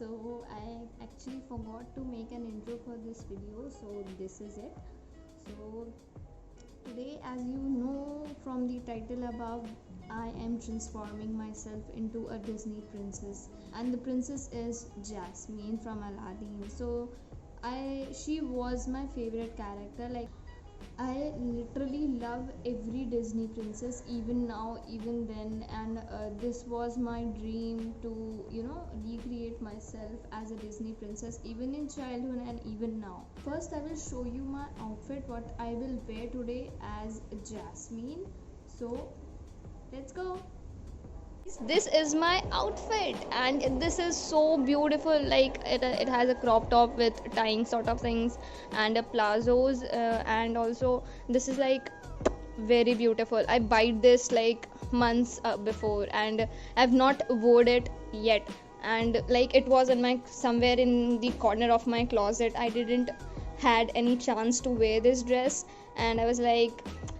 So I actually forgot to make an intro for this video, so this is it. So today, as you know from the title above, I am transforming myself into a Disney princess, and the princess is Jasmine from Aladdin. So she was my favorite character. Like, I literally love every Disney princess, even now, even then, and this was my dream to, recreate myself as a Disney princess, even in childhood and even now. First, I will show you my outfit, what I will wear today as Jasmine. So, let's go. This is my outfit, and this is so beautiful. Like it has a crop top with tying sort of things and a plazos, and also this is like very beautiful. I bought this like months before, and I've not worn it yet, and like it was in my somewhere in the corner of my closet. I didn't had any chance to wear this dress, and I was like,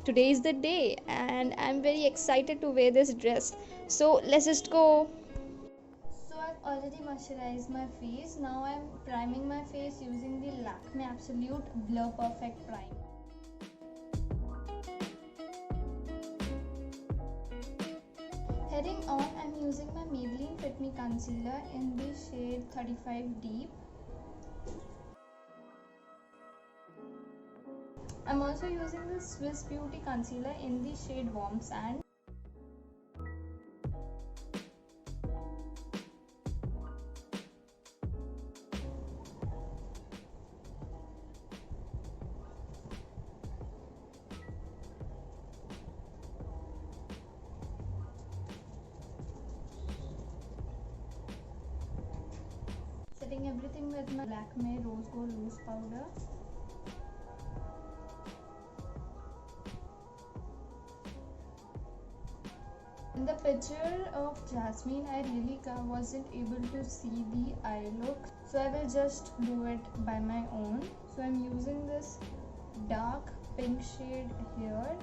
today is the day, and I'm very excited to wear this dress. So let's just go. So I've already moisturized my face. Now I'm priming my face using the Lakme Absolute Blur Perfect Prime. Heading on, I'm using my Maybelline Fit Me Concealer in the shade 35 Deep. I'm also using the Swiss Beauty Concealer in the shade Warm Sand. Setting everything with my Lakme Rose Gold Loose Powder. In the picture of Jasmine, I really wasn't able to see the eye look, so I will just do it by my own. So I'm using this dark pink shade here.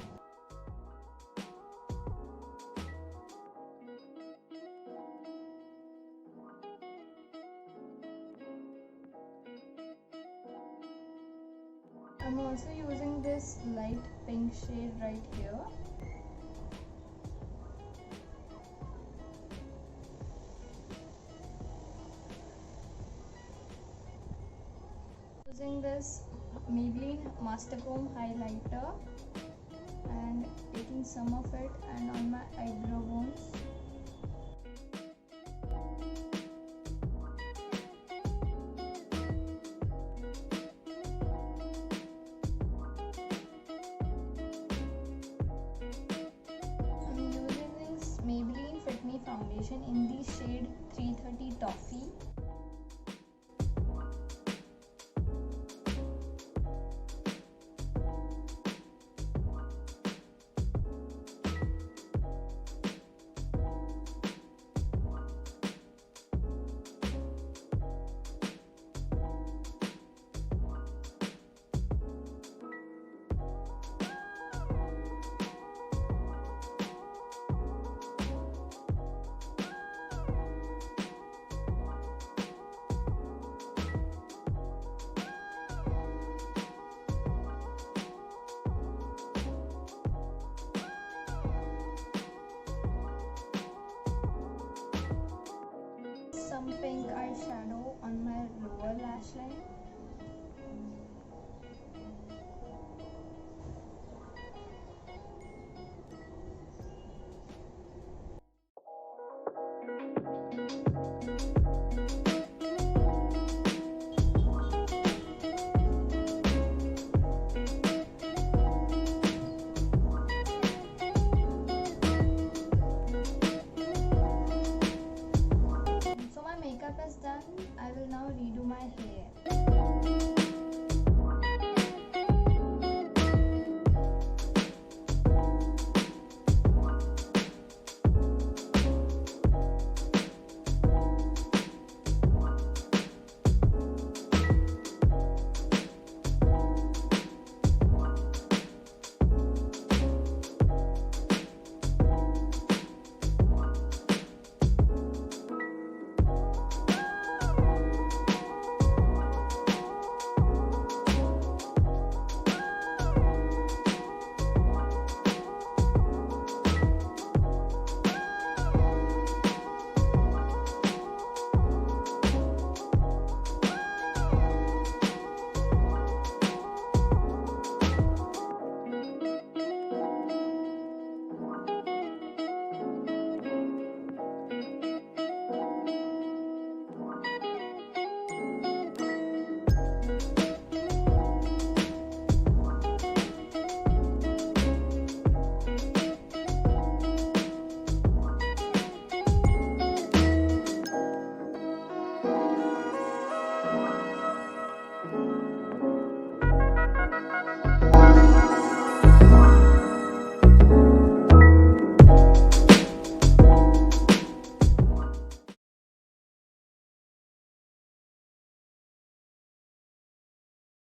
I'm also using this light pink shade right here. Using this Maybelline Master Comb highlighter and taking some of it and on my eyebrow bones. I'm using this Maybelline Fit Me foundation in the shade 330 Toffee. Some pink eyeshadow on my lower lash line. Is